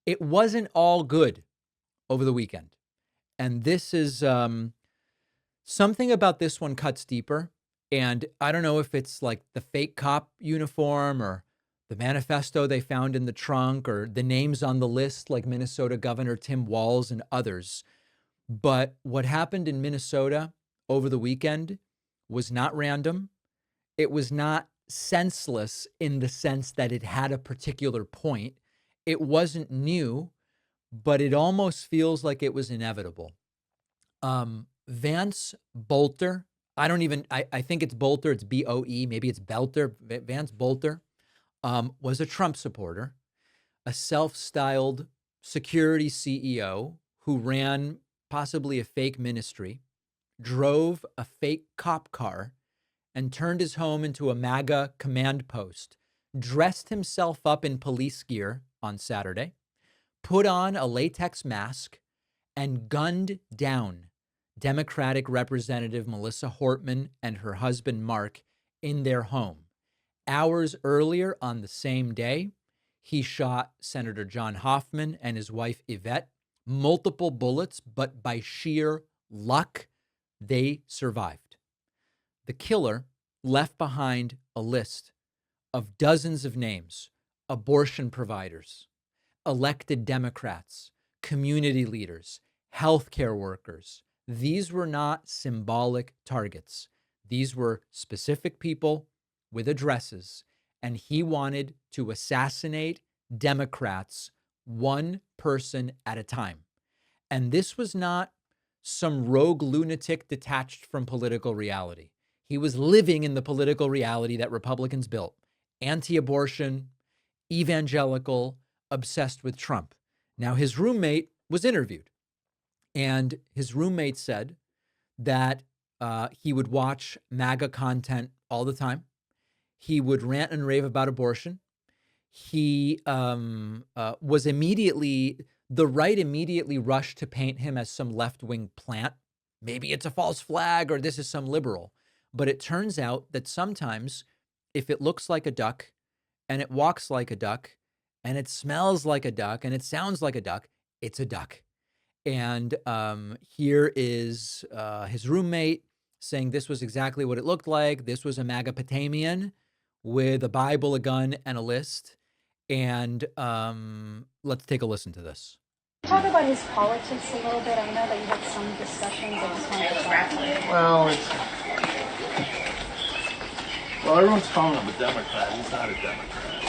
It wasn't all good over the weekend. And this is something about this one cuts deeper. And I don't know if it's like the fake cop uniform or the manifesto they found in the trunk or the names on the list like Minnesota Governor Tim Walz and others. But what happened in Minnesota over the weekend was not random. It was not senseless in the sense that it had a particular point. It wasn't new, but it almost feels like it was inevitable. Vance Bolter, I think it's Bolter, it's B-O-E, maybe it's Belter. Vance Bolter was a Trump supporter, a self-styled security CEO who ran possibly a fake ministry, drove a fake cop car, and turned his home into a MAGA command post, dressed himself up in police gear on Saturday, put on a latex mask, and gunned down Democratic Representative Melissa Hortman and her husband, Mark, in their home. Hours earlier on the same day, he shot Senator John Hoffman and his wife, Yvette, multiple bullets, but by sheer luck, they survived. The killer left behind a list of dozens of names: abortion providers, elected Democrats, community leaders, healthcare workers. These were not symbolic targets. These were specific people with addresses, and he wanted to assassinate Democrats one person at a time. And this was not some rogue lunatic detached from political reality. He was living in the political reality that Republicans built: anti-abortion, evangelical, obsessed with Trump. Now, his roommate was interviewed, and his roommate said that he would watch MAGA content all the time. He would rant and rave about abortion. He was the right immediately rushed to paint him as some left-wing plant. Maybe it's a false flag or this is some liberal. But it turns out that sometimes if it looks like a duck and it walks like a duck and it smells like a duck and it sounds like a duck, it's a duck. And here is his roommate saying this was exactly what it looked like. This was a MAGA-Patamian with a Bible, a gun, and a list. And let's take a listen to this. Talk about his politics a little bit. I know that you had some discussions. I just wanted to talk. Well, everyone's calling him a Democrat. He's not a Democrat.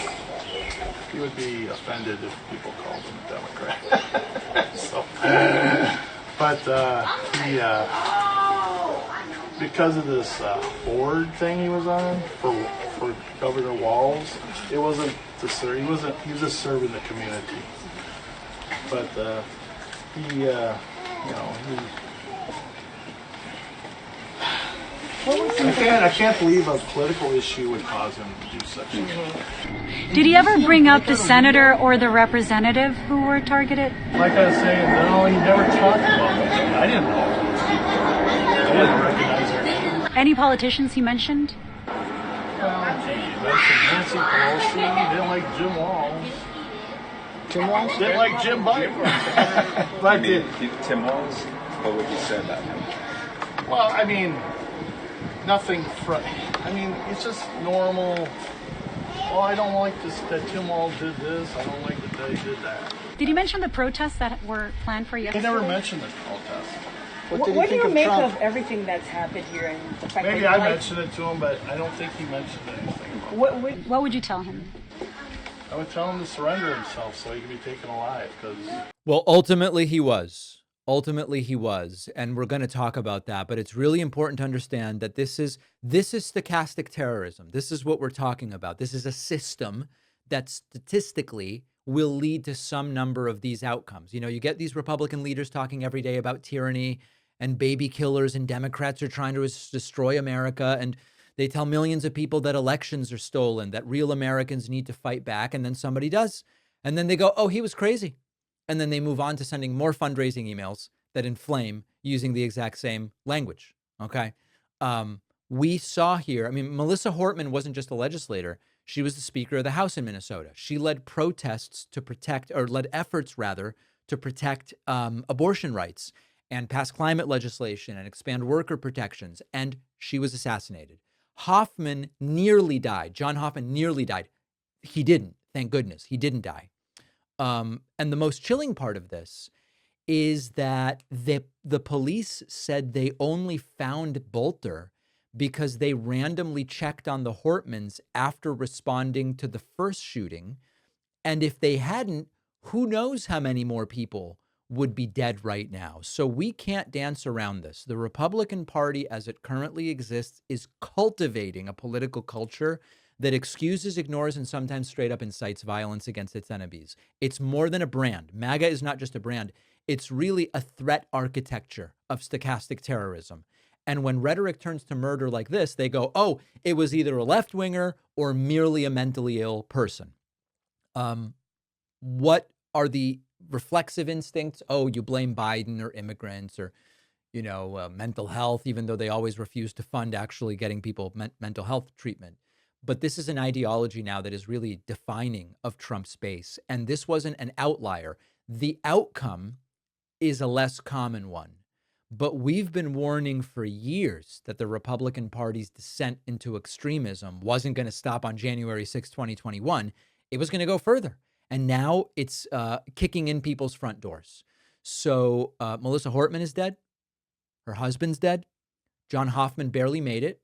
He would be offended if people called him a Democrat. He, because of this board thing he was on for Governor Walz, it wasn't to serve. He was just serving the community. But I can't believe a political issue would cause him to do such a thing. Did he ever bring up the senator or the representative who were targeted? Like I was saying, no, he never talked about them. I didn't know those people. I didn't recognize their name. Any politicians he mentioned? Well, gee, he mentioned Nancy Pelosi. He didn't like Jim Walz. Tim Walz? Didn't like Jim Biden. But Tim Walz? What would you say about him? well, I mean, nothing. It's just normal. Well, I don't like this that Tim Walz did this. I don't like that they did that. Did he mention the protests that were planned for He yesterday? never mentioned the protest. What do you make of everything that's happened here and the fact Maybe that I mentioned it to him, but I don't think he mentioned anything about it. What would you tell him? I would tell him to surrender himself so he could be taken alive. Because Well, ultimately he was. And we're going to talk about that. But it's really important to understand that this is stochastic terrorism. This is what we're talking about. This is a system that statistically will lead to some number of these outcomes. You know, you get these Republican leaders talking every day about tyranny and baby killers, and Democrats are trying to destroy America. And they tell millions of people that elections are stolen, that real Americans need to fight back. And then somebody does. And then they go, oh, he was crazy. And then they move on to sending more fundraising emails that inflame using the exact same language. Okay. We saw here, Melissa Hortman wasn't just a legislator. She was the Speaker of the House in Minnesota. She led protests to protect, or led efforts rather, to protect abortion rights and pass climate legislation and expand worker protections. And she was assassinated. Hoffman nearly died. John Hoffman nearly died. He didn't. Thank goodness. He didn't die. And the most chilling part of this is that the police said they only found Bolter because they randomly checked on the Hortmans after responding to the first shooting. And if they hadn't, who knows how many more people would be dead right now. So we can't dance around this. The Republican Party, as it currently exists, is cultivating a political culture that excuses, ignores, and sometimes straight up incites violence against its enemies. It's more than a brand. MAGA is not just a brand. It's really a threat architecture of stochastic terrorism. And when rhetoric turns to murder like this, they go, oh, it was either a left-winger or merely a mentally ill person. What are the reflexive instincts? Oh, you blame Biden or immigrants or, mental health, even though they always refuse to fund actually getting people mental health treatment. But this is an ideology now that is really defining of Trump's base. And this wasn't an outlier. The outcome is a less common one. But we've been warning for years that the Republican Party's descent into extremism wasn't going to stop on January 6, 2021. It was going to go further. And now it's kicking in people's front doors. So Melissa Hortman is dead. Her husband's dead. John Hoffman barely made it.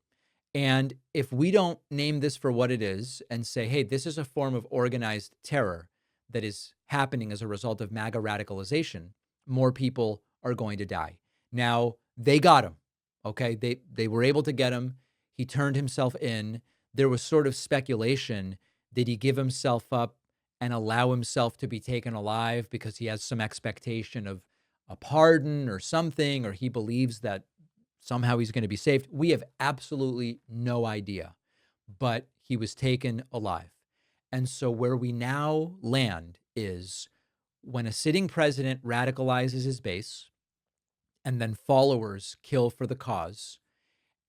And if we don't name this for what it is and say, hey, this is a form of organized terror that is happening as a result of MAGA radicalization, more people are going to die. Now, they got him, okay? They were able to get him. He turned himself in. There was sort of speculation. Did he give himself up and allow himself to be taken alive because he has some expectation of a pardon or something, or he believes that somehow he's going to be saved? We have absolutely no idea, but he was taken alive. And so where we now land is when a sitting president radicalizes his base and then followers kill for the cause,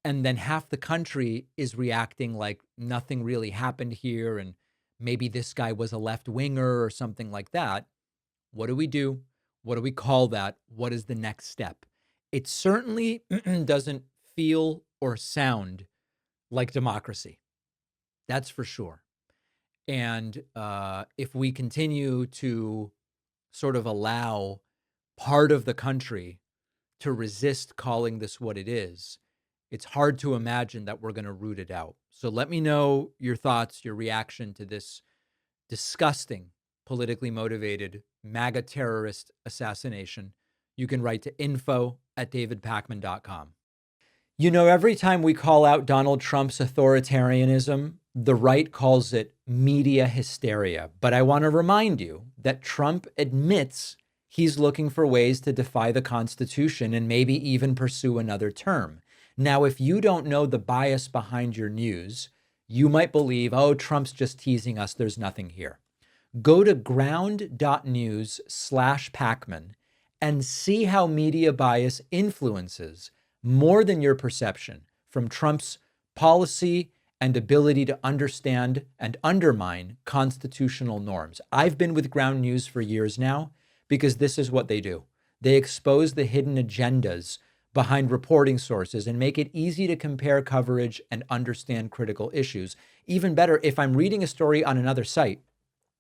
and then half the country is reacting like nothing really happened here and maybe this guy was a left-winger or something like that. What do we do? What do we call that? What is the next step? It certainly doesn't feel or sound like democracy. That's for sure. And if we continue to sort of allow part of the country to resist calling this what it is, it's hard to imagine that we're going to root it out. So let me know your thoughts, your reaction to this disgusting, politically motivated MAGA terrorist assassination. You can write to info@davidpakman.com. Every time we call out Donald Trump's authoritarianism, the right calls it media hysteria. But I want to remind you that Trump admits he's looking for ways to defy the Constitution and maybe even pursue another term. Now, if you don't know the bias behind your news, you might believe, oh, Trump's just teasing us. There's nothing here. Go to ground.news/Pakman and see how media bias influences more than your perception from Trump's policy and ability to understand and undermine constitutional norms. I've been with Ground News for years now because this is what they do. They expose the hidden agendas behind reporting sources and make it easy to compare coverage and understand critical issues. Even better, if I'm reading a story on another site,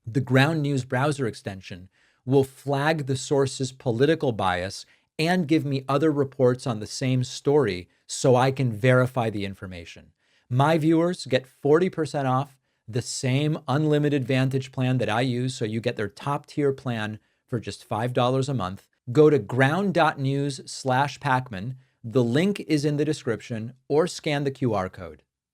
the Ground News browser extension will flag the source's political bias and give me other reports on the same story so I can verify the information. My viewers get 40% off the same unlimited Vantage plan that I use, so you get their top tier plan for just $5 a month. Go to ground.news/Pakman. The link is in the description, or scan the QR code.